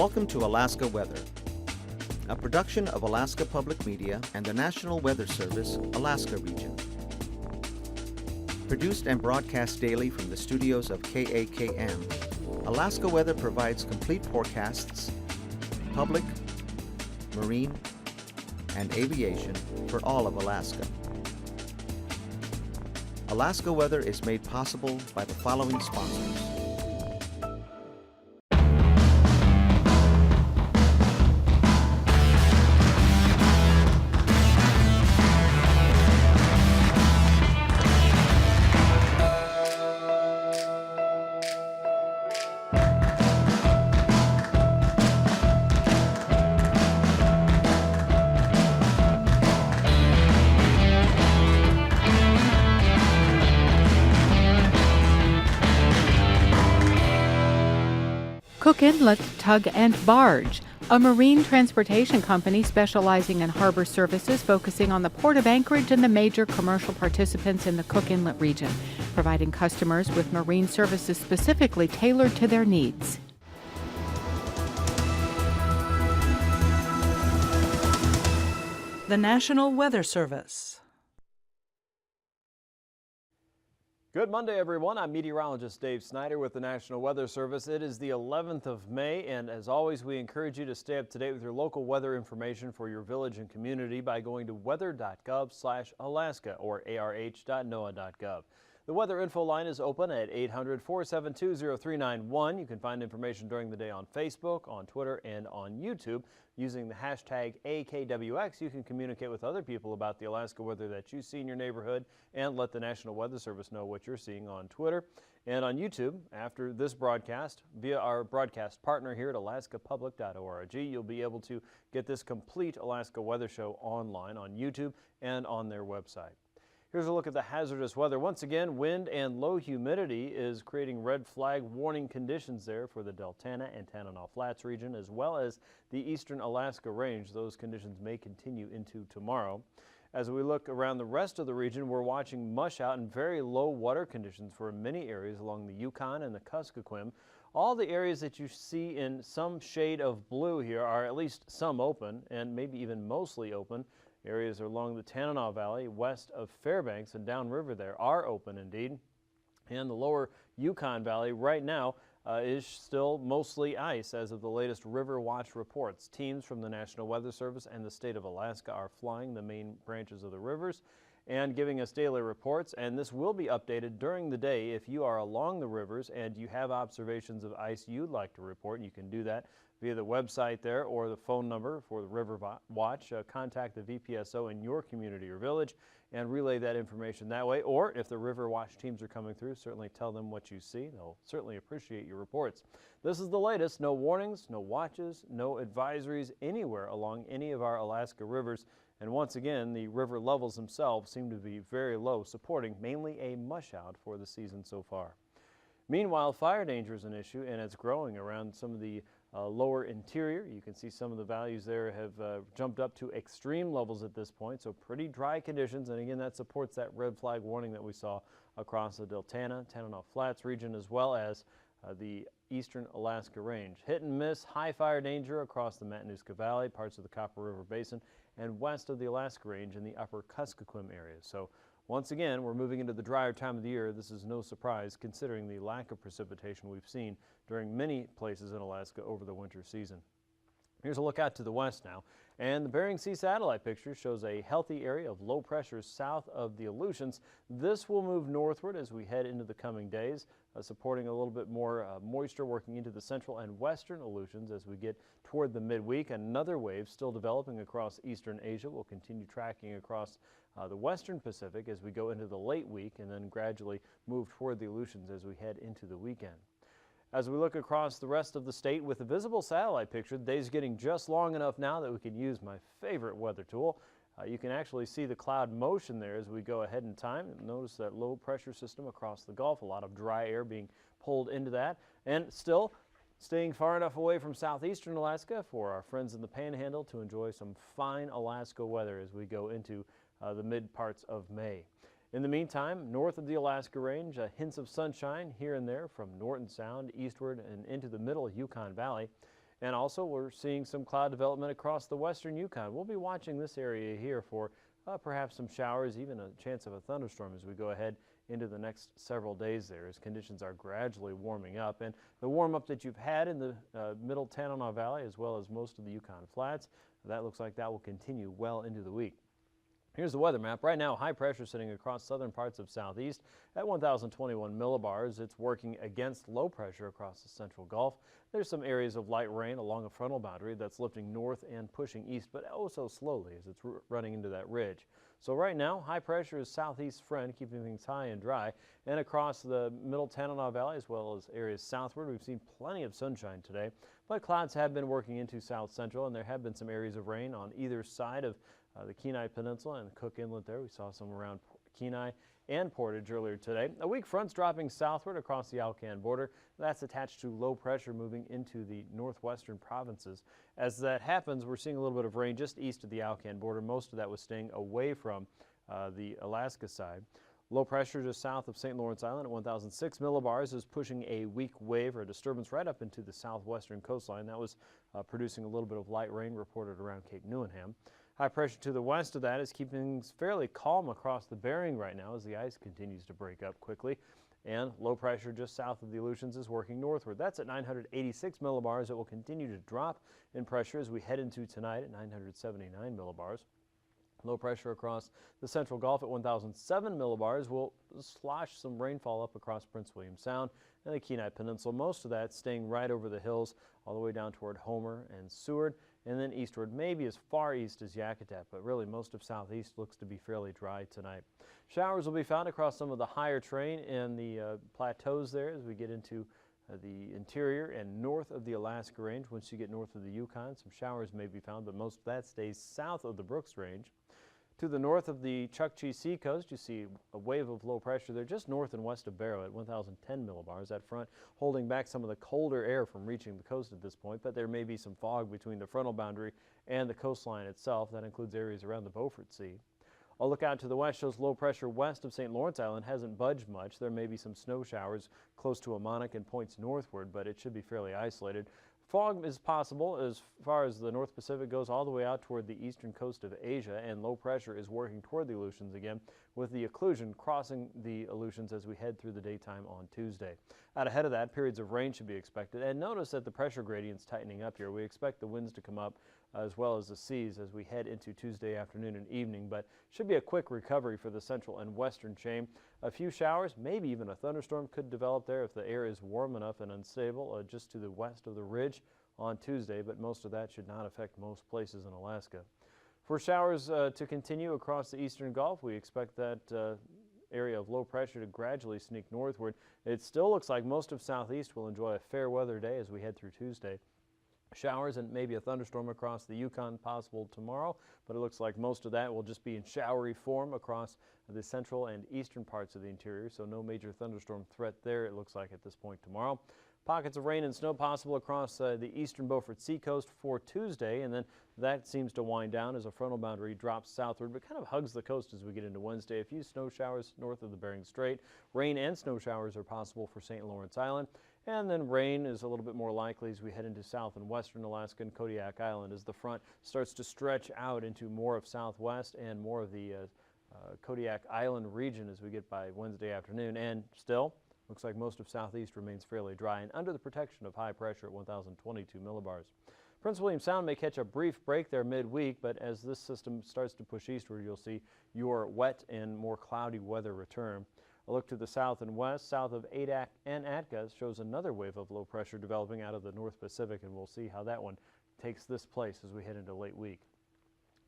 Welcome to Alaska Weather, a production of Alaska Public Media and the National Weather Service, Alaska Region. Produced and broadcast daily from the studios of KAKM, Alaska Weather provides complete forecasts, public, marine, and aviation for all of Alaska. Alaska Weather is made possible by the following sponsors. Cook Inlet Tug and Barge, a marine transportation company specializing in harbor services focusing on the Port of Anchorage and the major commercial participants in the Cook Inlet region, providing customers with marine services specifically tailored to their needs. The National Weather Service. Good Monday, everyone. I'm meteorologist Dave Snider with the National Weather Service. It is the 11th of May, and as always, we encourage you to stay up to date with your local weather information for your village and community by going to weather.gov/Alaska or arh.noaa.gov. The weather info line is open at 800-472-0391. You can find information during the day on Facebook, on Twitter, and on YouTube. Using the hashtag AKwx, you can communicate with other people about the Alaska weather that you see in your neighborhood and let the National Weather Service know what you're seeing on Twitter and on YouTube. After this broadcast, via our broadcast partner here at alaskapublic.org, you'll be able to get this complete Alaska weather show online on YouTube and on their website. Here's a look at the hazardous weather. Once again, wind and low humidity is creating red flag warning conditions there for the Deltana and Tanana Flats region, as well as the eastern Alaska range. Those conditions may continue into tomorrow. As we look around the rest of the region, we're watching mush out and very low water conditions for many areas along the Yukon and the Kuskokwim. All the areas that you see in some shade of blue here are at least some open and maybe even mostly open. Areas along the Tanana Valley, west of Fairbanks and downriver there are open indeed. And the lower Yukon Valley right now is still mostly ice as of the latest River Watch reports. Teams from the National Weather Service and the state of Alaska are flying the main branches of the rivers and giving us daily reports, and this will be updated during the day. If you are along the rivers and you have observations of ice you'd like to report, you can do that via the website there or the phone number for the River Watch. Contact the VPSO in your community or village and relay that information that way. Or if the River Watch teams are coming through, certainly tell them what you see. They'll certainly appreciate your reports. This is the latest. No warnings, no watches, no advisories anywhere along any of our Alaska rivers. And once again, the river levels themselves seem to be very low, supporting mainly a mush out for the season so far. Meanwhile, fire danger is an issue, and it's growing around some of the lower interior. You can see some of the values there have jumped up to extreme levels at this point, so pretty dry conditions. And again, that supports that red flag warning that we saw across the Deltana, Tanana Flats region, as well as the eastern Alaska range. Hit and miss, high fire danger across the Matanuska Valley, parts of the Copper River Basin, and west of the Alaska range in the upper Kuskokwim area. So once again, we're moving into the drier time of the year. This is no surprise considering the lack of precipitation we've seen during many places in Alaska over the winter season. Here's a look out to the west now, and the Bering Sea satellite picture shows a healthy area of low pressure south of the Aleutians. This will move northward as we head into the coming days, supporting a little bit more moisture working into the central and western Aleutians as we get toward the midweek. Another wave still developing across eastern Asia will continue tracking across the western Pacific as we go into the late week and then gradually move toward the Aleutians as we head into the weekend. As we look across the rest of the state with a visible satellite picture, the day's getting just long enough now that we can use my favorite weather tool. You can actually see the cloud motion there as we go ahead in time. Notice that low pressure system across the Gulf, a lot of dry air being pulled into that, and still staying far enough away from southeastern Alaska for our friends in the Panhandle to enjoy some fine Alaska weather as we go into the mid parts of May. In the meantime, north of the Alaska Range, hints of sunshine here and there from Norton Sound eastward and into the middle Yukon Valley. And also we're seeing some cloud development across the western Yukon. We'll be watching this area here for perhaps some showers, even a chance of a thunderstorm as we go ahead into the next several days there as conditions are gradually warming up. And the warm up that you've had in the middle Tanana Valley as well as most of the Yukon Flats, that looks like that will continue well into the week. Here's the weather map. Right now, high pressure sitting across southern parts of southeast at 1,021 millibars. It's working against low pressure across the central Gulf. There's some areas of light rain along a frontal boundary that's lifting north and pushing east, but oh so slowly as it's running into that ridge. So right now, high pressure is southeast friend, keeping things high and dry. And across the middle Tanana Valley as well as areas southward, we've seen plenty of sunshine today, but clouds have been working into south central, and there have been some areas of rain on either side of the Kenai Peninsula and Cook Inlet there. We saw some around Kenai and Portage earlier today. A weak front's dropping southward across the Alcan border. That's attached to low pressure moving into the northwestern provinces. As that happens, we're seeing a little bit of rain just east of the Alcan border. Most of that was staying away from the Alaska side. Low pressure just south of St. Lawrence Island at 1,006 millibars is pushing a weak wave or disturbance right up into the southwestern coastline. That was producing a little bit of light rain reported around Cape Newenham. High pressure to the west of that is keeping things fairly calm across the Bering right now as the ice continues to break up quickly. And low pressure just south of the Aleutians is working northward. That's at 986 millibars. It will continue to drop in pressure as we head into tonight at 979 millibars. Low pressure across the central Gulf at 1,007 millibars will slosh some rainfall up across Prince William Sound and the Kenai Peninsula. Most of that staying right over the hills all the way down toward Homer and Seward, and then eastward, maybe as far east as Yakutat, but really most of southeast looks to be fairly dry tonight. Showers will be found across some of the higher terrain and the plateaus there as we get into the interior and north of the Alaska Range. Once you get north of the Yukon, some showers may be found, but most of that stays south of the Brooks Range. To the north of the Chukchi Seacoast, you see a wave of low pressure there just north and west of Barrow at 1,010 millibars. That front holding back some of the colder air from reaching the coast at this point, but there may be some fog between the frontal boundary and the coastline itself. That includes areas around the Beaufort Sea. A look out to the west shows low pressure west of St. Lawrence Island hasn't budged much. There may be some snow showers close to Amonic and points northward, but it should be fairly isolated. Fog is possible as far as the North Pacific goes all the way out toward the eastern coast of Asia, and low pressure is working toward the Aleutians again, with the occlusion crossing the Aleutians as we head through the daytime on Tuesday. Out ahead of that, periods of rain should be expected, and notice that the pressure gradient's tightening up here. We expect the winds to come up as well as the seas as we head into Tuesday afternoon and evening, but should be a quick recovery for the central and western chain. A few showers, maybe even a thunderstorm could develop there if the air is warm enough and unstable just to the west of the ridge on Tuesday, but most of that should not affect most places in Alaska. For showers to continue across the eastern Gulf, we expect that area of low pressure to gradually sneak northward. It still looks like most of southeast will enjoy a fair weather day as we head through Tuesday. Showers and maybe a thunderstorm across the Yukon possible tomorrow, but it looks like most of that will just be in showery form across the central and eastern parts of the interior, so no major thunderstorm threat there, it looks like, at this point tomorrow. Pockets of rain and snow possible across the eastern Beaufort Seacoast for Tuesday, and then that seems to wind down as a frontal boundary drops southward, but kind of hugs the coast as we get into Wednesday. A few snow showers north of the Bering Strait. Rain and snow showers are possible for St. Lawrence Island. And then rain is a little bit more likely as we head into south and western Alaska and Kodiak Island as the front starts to stretch out into more of southwest and more of the Kodiak Island region as we get by Wednesday afternoon. And still, looks like most of southeast remains fairly dry and under the protection of high pressure at 1,022 millibars. Prince William Sound may catch a brief break there midweek, but as this system starts to push eastward, you'll see your wet and more cloudy weather return. A look to the south and west, south of Adak and Atka shows another wave of low pressure developing out of the North Pacific, and we'll see how that one takes this place as we head into late week.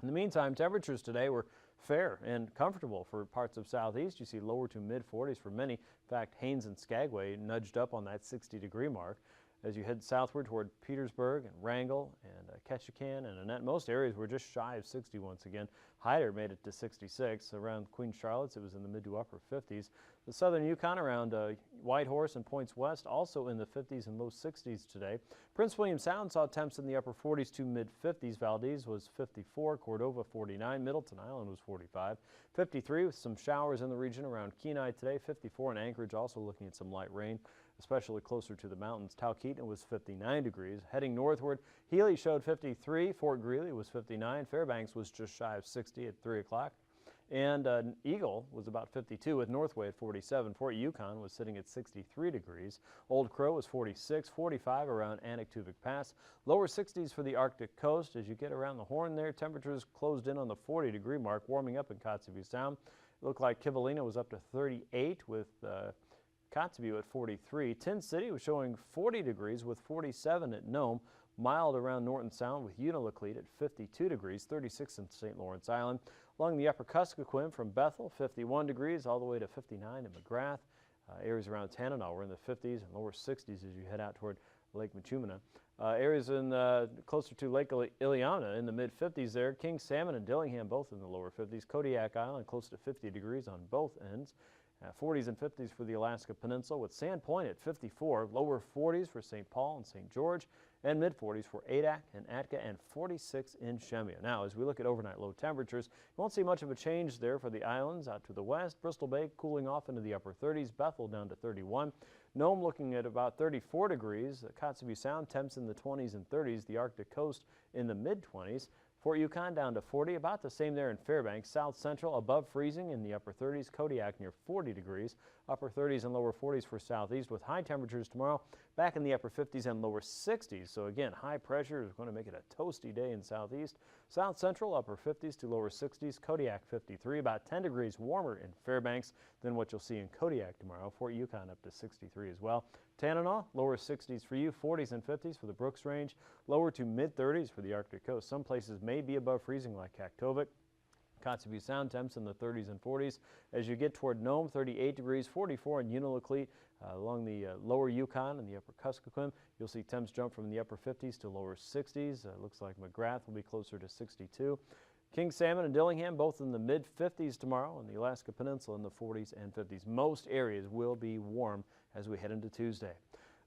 In the meantime, temperatures today were fair and comfortable for parts of southeast. You see lower to mid-40s for many. In fact, Haines and Skagway nudged up on that 60-degree mark. As you head southward toward Petersburg and Wrangell and Ketchikan and Annette, most areas were just shy of 60 once again. Hyder made it to 66. Around Queen Charlotte's, it was in the mid to upper 50s. The southern Yukon around Whitehorse and Points West also in the 50s and low 60s today. Prince William Sound saw temps in the upper 40s to mid 50s. Valdez was 54, Cordova 49, Middleton Island was 45, 53 with some showers in the region around Kenai today, 54 in Anchorage also looking at some light rain. especially closer to the mountains. Talkeetna was 59 degrees. Heading northward, Healy showed 53, Fort Greely was 59, Fairbanks was just shy of 60 at 3 o'clock. And Eagle was about 52 with Northway at 47. Fort Yukon was sitting at 63 degrees. Old Crow was 46, 45 around AKwx Pass. Lower 60s for the Arctic coast. As you get around the Horn there, temperatures closed in on the 40-degree mark, warming up in Kotzebue Sound. It looked like Kivalina was up to 38 with Kotzebue at 43. Tin City was showing 40 degrees with 47 at Nome. Mild around Norton Sound with Unalakleet at 52 degrees, 36 in St. Lawrence Island. Along the upper Kuskokwim from Bethel, 51 degrees all the way to 59 in McGrath. Areas around Tanana were in the 50s and lower 60s as you head out toward Lake Machumana. Areas in closer to Lake Iliamna in the mid-50s there. King Salmon and Dillingham both in the lower 50s. Kodiak Island close to 50 degrees on both ends. 40s and 50s for the Alaska Peninsula with Sand Point at 54. Lower 40s for St. Paul and St. George. And mid-40s for Adak and Atka, and 46 in Shemya. Now, as we look at overnight low temperatures, you won't see much of a change there for the islands out to the west. Bristol Bay cooling off into the upper 30s. Bethel down to 31. Nome looking at about 34 degrees. Kotzebue Sound temps in the 20s and 30s. The Arctic coast in the mid-20s. Fort Yukon down to 40, about the same there in Fairbanks. South Central above freezing in the upper 30s. Kodiak near 40 degrees. Upper 30s and lower 40s for Southeast with high temperatures tomorrow back in the upper 50s and lower 60s. So again, high pressure is going to make it a toasty day in Southeast. South Central upper 50s to lower 60s. Kodiak 53, about 10 degrees warmer in Fairbanks than what you'll see in Kodiak tomorrow. Fort Yukon up to 63 as well. Tanana, lower 60s for you, 40s and 50s for the Brooks Range, lower to mid-30s for the Arctic coast. Some places may be above freezing like Kaktovik. Kotzebue Sound temps in the 30s and 40s. As you get toward Nome, 38 degrees, 44 in Unalakleet. Along the lower Yukon and the upper Kuskokwim, you'll see temps jump from the upper 50s to lower 60s. Looks like McGrath will be closer to 62. King Salmon and Dillingham both in the mid-50s tomorrow, and the Alaska Peninsula in the 40s and 50s. Most areas will be warm as we head into Tuesday.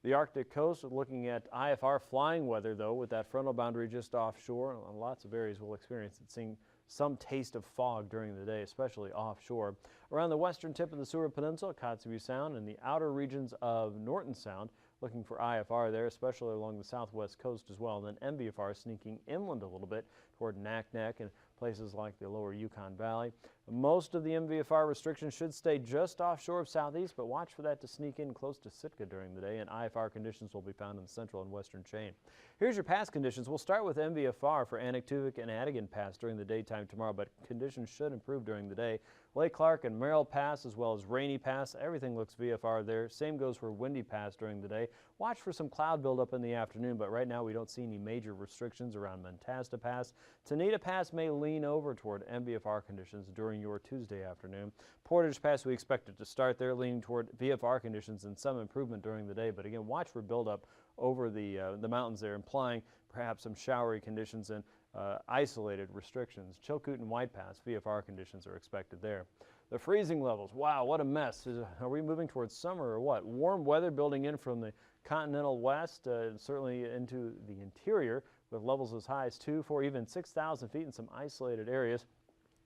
The Arctic coast, looking at IFR flying weather, though, with that frontal boundary just offshore. Lots of areas will experience it, seeing some taste of fog during the day, especially offshore. Around the western tip of the Seward Peninsula, Kotzebue Sound, and the outer regions of Norton Sound, looking for IFR there, especially along the southwest coast as well. And then MVFR sneaking inland a little bit toward Naknek and places like the lower Yukon Valley. Most of the MVFR restrictions should stay just offshore of Southeast, but watch for that to sneak in close to Sitka during the day, and IFR conditions will be found in the central and western chain. Here's your pass conditions. We'll start with MVFR for Anaktuvik and Adigan Pass during the daytime tomorrow, but conditions should improve during the day. Lake Clark and Merrill Pass, as well as Rainy Pass, everything looks VFR there. Same goes for Windy Pass during the day. Watch for some cloud buildup in the afternoon, but right now we don't see any major restrictions around Mentasta Pass. Tanita Pass may lean over toward MVFR conditions during your Tuesday afternoon. Portage Pass, we expect it to start there, leaning toward VFR conditions and some improvement during the day, but again, watch for buildup over the mountains there, implying perhaps some showery conditions and isolated restrictions. Chilkoot and White Pass, VFR conditions are expected there. The freezing levels, wow, what a mess. Are we moving towards summer or what? Warm weather building in from the continental west, certainly into the interior, with levels as high as 2, 4, even 6,000 feet in some isolated areas.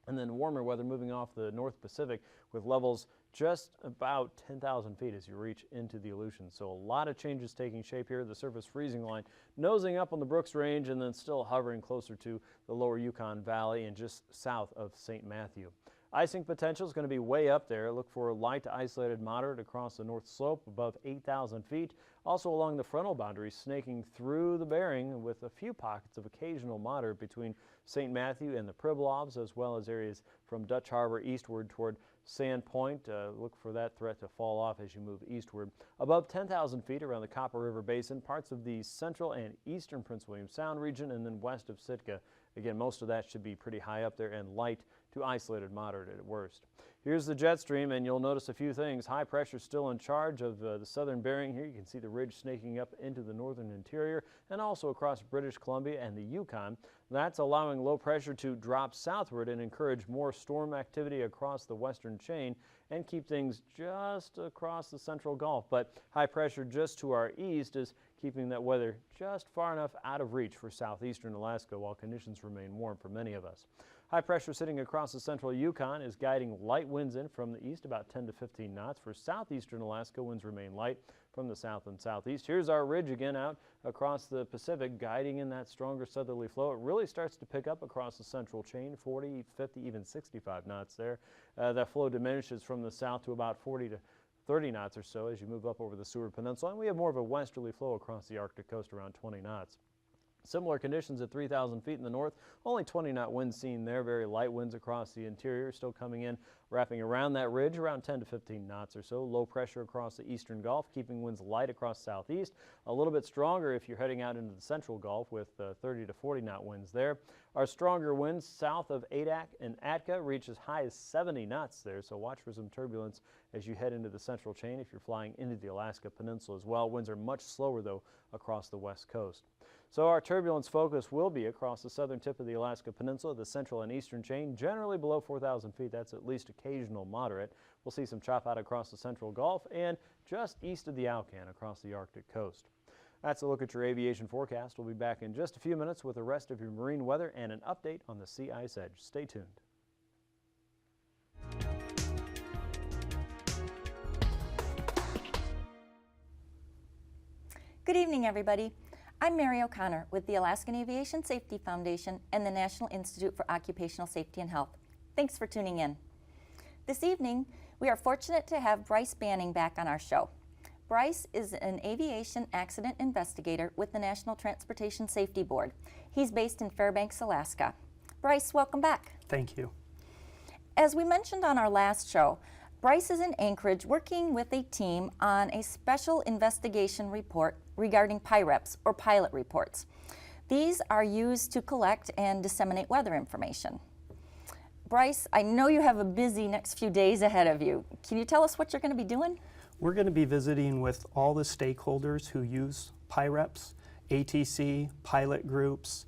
And then warmer weather moving off the North Pacific with levels just about 10,000 feet as you reach into the Aleutians. So a lot of changes taking shape here. The surface freezing line nosing up on the Brooks Range and then still hovering closer to the lower Yukon Valley and just south of St. Matthew. Icing potential is going to be way up there. Look for light to isolated moderate across the north slope above 8,000 feet. Also along the frontal boundary, snaking through the Bering with a few pockets of occasional moderate between St. Matthew and the Pribilofs, as well as areas from Dutch Harbor eastward toward Sand Point. Look for that threat to fall off as you move eastward. Above 10,000 feet around the Copper River Basin, parts of the central and eastern Prince William Sound region, and then west of Sitka. Again, most of that should be pretty high up there and light to isolated moderate at worst. Here's the jet stream, and you'll notice a few things. High pressure still in charge of the southern Bering here. You can see the ridge snaking up into the northern interior and also across British Columbia and the Yukon. That's allowing low pressure to drop southward and encourage more storm activity across the western chain and keep things just across the central Gulf. But high pressure just to our east is keeping that weather just far enough out of reach for southeastern Alaska while conditions remain warm for many of us. High pressure sitting across the central Yukon is guiding light winds in from the east, about 10 to 15 knots. For southeastern Alaska, winds remain light, from the south and southeast. Here's our ridge again out across the Pacific, guiding in that stronger southerly flow. It really starts to pick up across the central chain, 40, 50, even 65 knots there. That flow diminishes from the south to about 40 to 30 knots or so as you move up over the Seward Peninsula, and we have more of a westerly flow across the Arctic coast around 20 knots. Similar conditions at 3,000 feet in the north, only 20-knot winds seen there, very light winds across the interior, still coming in, wrapping around that ridge, around 10 to 15 knots or so. Low pressure across the eastern Gulf, keeping winds light across southeast, a little bit stronger if you're heading out into the central Gulf with 30 to 40-knot winds there. Our stronger winds south of Adak and Atka reach as high as 70 knots there, so watch for some turbulence as you head into the central chain if you're flying into the Alaska Peninsula as well. Winds are much slower, though, across the west coast. So our turbulence focus will be across the southern tip of the Alaska Peninsula, the central and eastern chain, generally below 4,000 feet. That's at least occasional moderate. We'll see some chop out across the central Gulf and just east of the Alcan across the Arctic coast. That's a look at your aviation forecast. We'll be back in just a few minutes with the rest of your marine weather and an update on the sea ice edge. Stay tuned. Good evening, everybody. I'm Mary O'Connor with the Alaskan Aviation Safety Foundation and the National Institute for Occupational Safety and Health. Thanks for tuning in. This evening, we are fortunate to have Bryce Banning back on our show. Bryce is an aviation accident investigator with the National Transportation Safety Board. He's based in Fairbanks, Alaska. Bryce, welcome back. Thank you. As we mentioned on our last show, Bryce is in Anchorage working with a team on a special investigation report regarding PIREPs, or pilot reports. These are used to collect and disseminate weather information. Bryce, I know you have a busy next few days ahead of you. Can you tell us what you're going to be doing? We're going to be visiting with all the stakeholders who use PIREPs, ATC, pilot groups,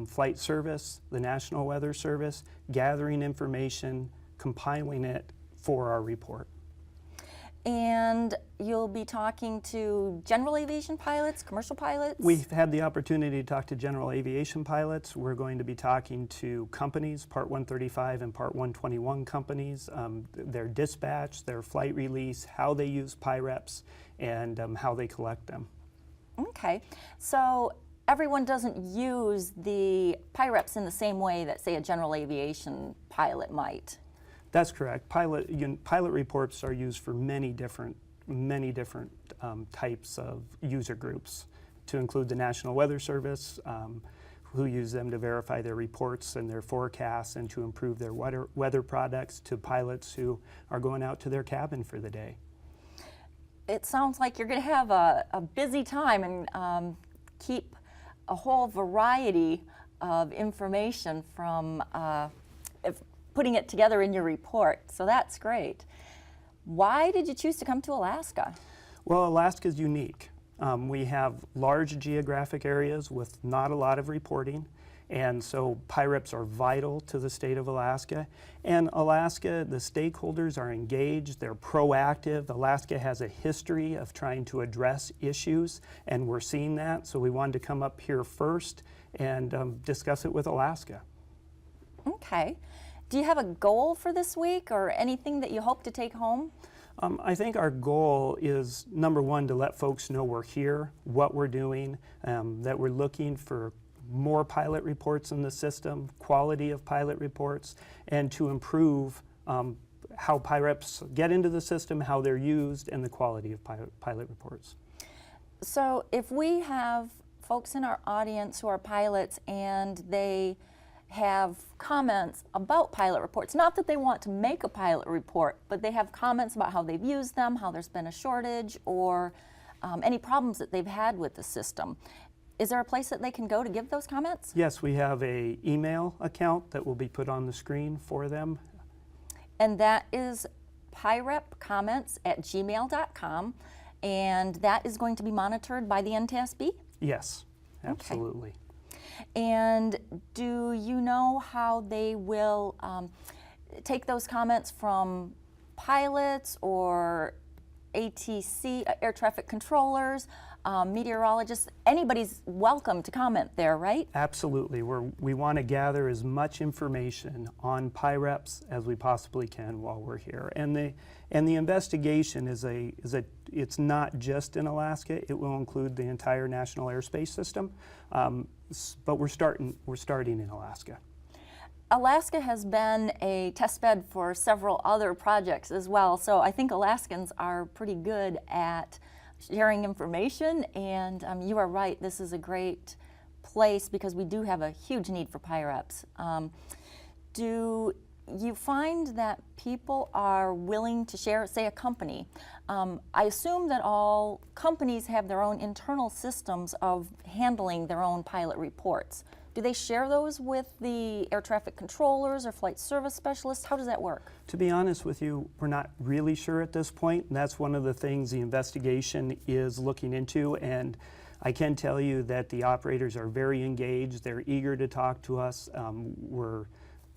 flight service, the National Weather Service, gathering information, compiling it for our report. And you'll be talking to general aviation pilots, commercial pilots? We've had the opportunity to talk to general aviation pilots. We're going to be talking to companies, Part 135 and Part 121 companies, their dispatch, their flight release, how they use PIREPs, and how they collect them. Okay, so everyone doesn't use the PIREPs in the same way that, say, a general aviation pilot might. That's correct. Pilot reports are used for many different types of user groups, to include the National Weather Service, who use them to verify their reports and their forecasts and to improve their weather products, to pilots who are going out to their cabin for the day. It sounds like you're going to have a busy time and keep a whole variety of information from putting it together in your report, so that's great. Why did you choose to come to Alaska? Well, Alaska's unique. We have large geographic areas with not a lot of reporting, and so PIREPs are vital to the state of Alaska. And Alaska, the stakeholders are engaged, they're proactive. Alaska has a history of trying to address issues, and we're seeing that, so we wanted to come up here first and discuss it with Alaska. Okay. Do you have a goal for this week or anything that you hope to take home? I think our goal is, number one, to let folks know we're here, what we're doing, that we're looking for more pilot reports in the system, quality of pilot reports, and to improve how PIREPs get into the system, how they're used, and the quality of pilot reports. So if we have folks in our audience who are pilots and they have comments about pilot reports, not that they want to make a pilot report, but they have comments about how they've used them, how there's been a shortage, or any problems that they've had with the system. Is there a place that they can go to give those comments? Yes, we have an email account that will be put on the screen for them. And that is pirepcomments@gmail.com, and that is going to be monitored by the NTSB? Yes, absolutely. Okay. And do you know how they will take those comments from pilots or ATC, air traffic controllers? meteorologists. Anybody's welcome to comment there, right? Absolutely. We want to gather as much information on PIREPs as we possibly can while we're here. And the investigation it's not just in Alaska. It will include the entire national airspace system. But we're starting in Alaska. Alaska has been a test bed for several other projects as well, so I think Alaskans are pretty good at sharing information, and you are right, this is a great place because we do have a huge need for PIREPs. Do you find that people are willing to share, say a company? I assume that all companies have their own internal systems of handling their own pilot reports. Do they share those with the air traffic controllers or flight service specialists? How does that work? To be honest with you, we're not really sure at this point. And that's one of the things the investigation is looking into. And I can tell you that the operators are very engaged. They're eager to talk to us.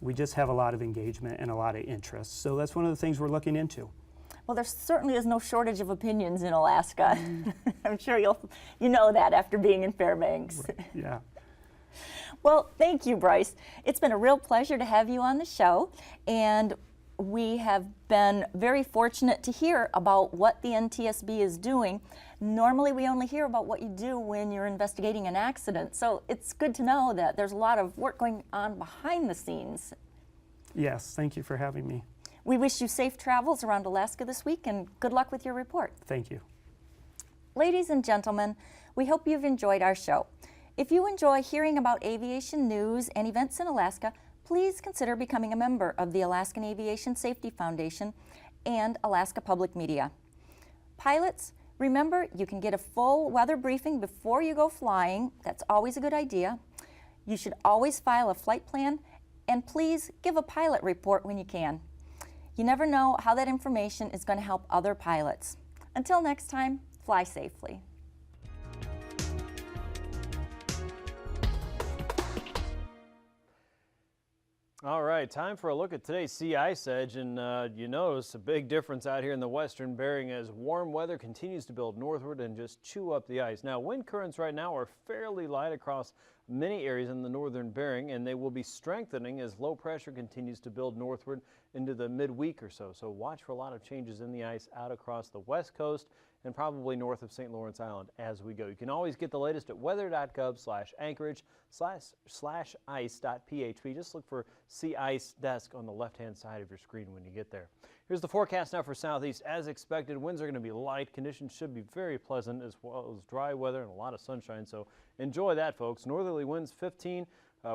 We just have a lot of engagement and a lot of interest. So that's one of the things we're looking into. Well, there certainly is no shortage of opinions in Alaska. I'm sure you know that after being in Fairbanks. Right. Yeah. Well, thank you, Bryce. It's been a real pleasure to have you on the show, and we have been very fortunate to hear about what the NTSB is doing. Normally, we only hear about what you do when you're investigating an accident, so it's good to know that there's a lot of work going on behind the scenes. Yes, thank you for having me. We wish you safe travels around Alaska this week, and good luck with your report. Thank you. Ladies and gentlemen, we hope you've enjoyed our show. If you enjoy hearing about aviation news and events in Alaska, please consider becoming a member of the Alaskan Aviation Safety Foundation and Alaska Public Media. Pilots, remember you can get a full weather briefing before you go flying. That's always a good idea. You should always file a flight plan, and please give a pilot report when you can. You never know how that information is going to help other pilots. Until next time, fly safely. All right, time for a look at today's sea ice edge, and you notice a big difference out here in the western Bering as warm weather continues to build northward and just chew up the ice. Now, wind currents right now are fairly light across many areas in the northern Bering, and they will be strengthening as low pressure continues to build northward into the midweek or so. So watch for a lot of changes in the ice out across the west coast and probably north of St. Lawrence Island as we go. You can always get the latest at weather.gov/Anchorage/ice.php. Just look for Sea Ice Desk on the left-hand side of your screen when you get there. Here's the forecast now for southeast. As expected, winds are going to be light. Conditions should be very pleasant as well as dry weather and a lot of sunshine. So enjoy that, folks. Northerly winds 15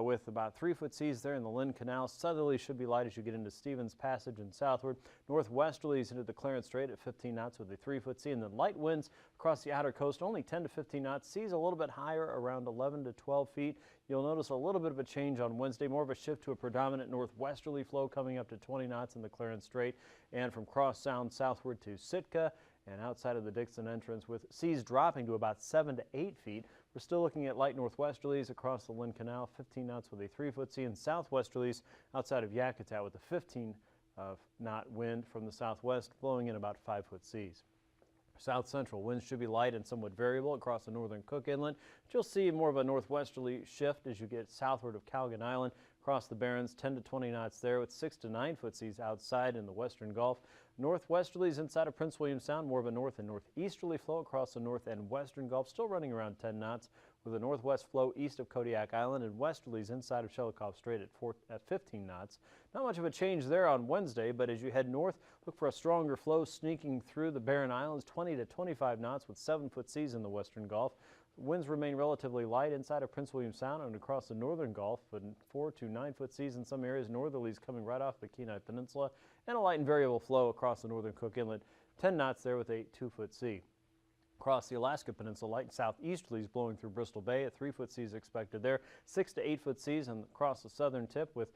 with about 3-foot seas there in the Lynn Canal. Southerly should be light as you get into Stevens Passage and southward. Northwesterlies into the Clarence Strait at 15 knots with a 3-foot sea. And then light winds across the outer coast, only 10 to 15 knots. Seas a little bit higher, around 11 to 12 feet. You'll notice a little bit of a change on Wednesday, more of a shift to a predominant northwesterly flow coming up to 20 knots in the Clarence Strait. And from Cross Sound southward to Sitka and outside of the Dixon entrance, with seas dropping to about 7 to 8 feet. We're still looking at light northwesterlies across the Lynn Canal, 15 knots with a 3-foot sea, and southwesterlies outside of Yakutat with a 15-knot wind from the southwest, blowing in about 5-foot seas. South central winds should be light and somewhat variable across the northern Cook Inlet. But you'll see more of a northwesterly shift as you get southward of Calgon Island. Across the Barrens, 10 to 20 knots there with 6 to 9-foot seas outside in the western Gulf. Northwesterlies inside of Prince William Sound, more of a north and northeasterly flow across the north and western Gulf, still running around 10 knots with a northwest flow east of Kodiak Island, and westerlies inside of Shelikof Strait at 15 knots. Not much of a change there on Wednesday, but as you head north, look for a stronger flow sneaking through the Barren Islands, 20 to 25 knots with 7-foot seas in the western Gulf. Winds remain relatively light inside of Prince William Sound and across the northern Gulf, but 4 to 9-foot seas in some areas. Northerlies coming right off the Kenai Peninsula, and a light and variable flow across the northern Cook Inlet, 10 knots there with a 2-foot sea. Across the Alaska Peninsula, light and southeasterlies blowing through Bristol Bay at 3-foot seas expected there, 6 to 8-foot seas, and across the southern tip with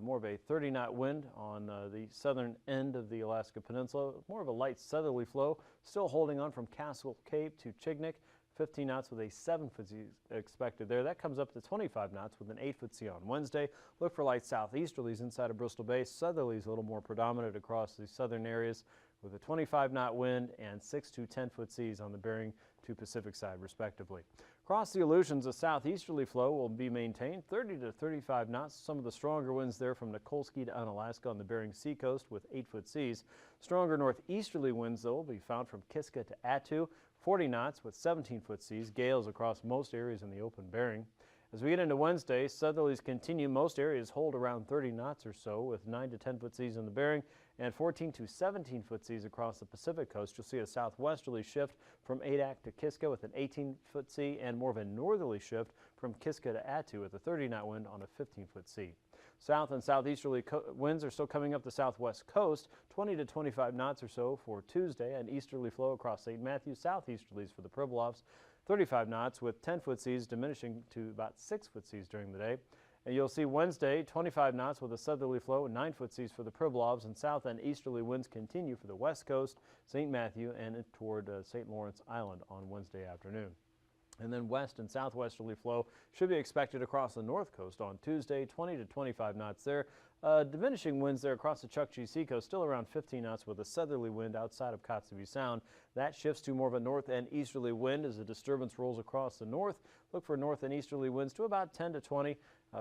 more of a 30-knot wind on the southern end of the Alaska Peninsula. More of a light southerly flow, still holding on from Castle Cape to Chignik. 15 knots with a 7-foot sea expected there. That comes up to 25 knots with an 8-foot sea on Wednesday. Look for light southeasterlies inside of Bristol Bay. Southerlies a little more predominant across the southern areas with a 25-knot wind and 6 to 10-foot seas on the Bering to Pacific side, respectively. Across the Aleutians, a southeasterly flow will be maintained, 30 to 35 knots. Some of the stronger winds there from Nikolsky to Unalaska on the Bering Sea coast with 8-foot seas. Stronger northeasterly winds, though, will be found from Kiska to Attu, 40 knots with 17-foot seas. Gales across most areas in the open Bering. As we get into Wednesday, southerlies continue. Most areas hold around 30 knots or so with 9 to 10-foot seas in the Bering and 14 to 17-foot seas across the Pacific coast. You'll see a southwesterly shift from Adak to Kiska with an 18-foot sea and more of a northerly shift from Kiska to Attu with a 30-knot wind on a 15-foot sea. South and southeasterly winds are still coming up the southwest coast, 20 to 25 knots or so for Tuesday. An easterly flow across St. Matthew, southeasterlies for the Pribilofs, 35 knots with 10-foot seas diminishing to about 6-foot seas during the day. And you'll see Wednesday, 25 knots with a southerly flow and 9-foot seas for the Pribilofs, and south and easterly winds continue for the west coast, St. Matthew, and toward St. Lawrence Island on Wednesday afternoon. And then west and southwesterly flow should be expected across the north coast on Tuesday, 20 to 25 knots there. Diminishing winds there across the Chukchi Seacoast, still around 15 knots with a southerly wind outside of Kotzebue Sound. That shifts to more of a north and easterly wind as the disturbance rolls across the north. Look for north and easterly winds to about 10 to 20,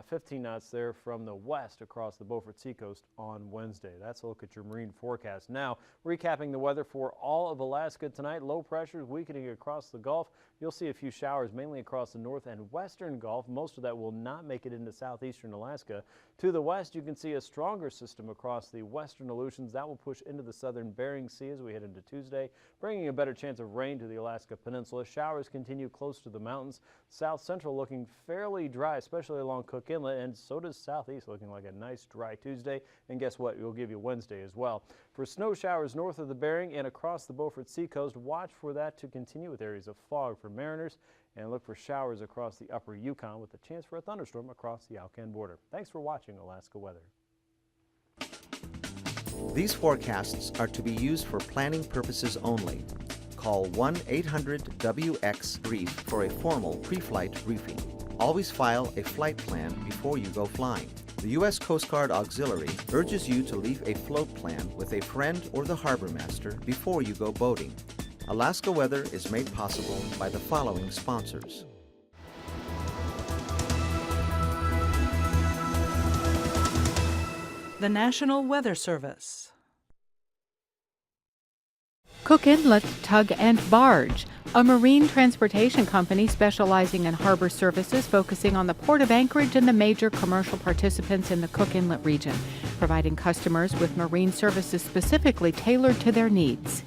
15 knots there from the west across the Beaufort Seacoast on Wednesday. That's a look at your marine forecast. Now, recapping the weather for all of Alaska tonight. Low pressures weakening across the Gulf. You'll see a few showers mainly across the north and western Gulf. Most of that will not make it into southeastern Alaska. To the west, you can see a stronger system across the western Aleutians. That will push into the southern Bering Sea as we head into Tuesday, bringing a better chance of rain to the Alaska Peninsula. Showers continue close to the mountains. South central looking fairly dry, especially along Cook Inlet, and so does southeast looking like a nice dry Tuesday. And guess what? We'll give you Wednesday as well. For snow showers north of the Bering and across the Beaufort Seacoast, watch for that to continue with areas of fog for mariners, and look for showers across the upper Yukon with a chance for a thunderstorm across the Alcan border. Thanks for watching Alaska Weather. These forecasts are to be used for planning purposes only. Call 1-800-WX-BRIEF for a formal pre-flight briefing. Always file a flight plan before you go flying. The U.S. Coast Guard Auxiliary urges you to leave a float plan with a friend or the harbor master before you go boating. Alaska Weather is made possible by the following sponsors. The National Weather Service. Cook Inlet Tug and Barge, a marine transportation company specializing in harbor services focusing on the Port of Anchorage and the major commercial participants in the Cook Inlet region, providing customers with marine services specifically tailored to their needs.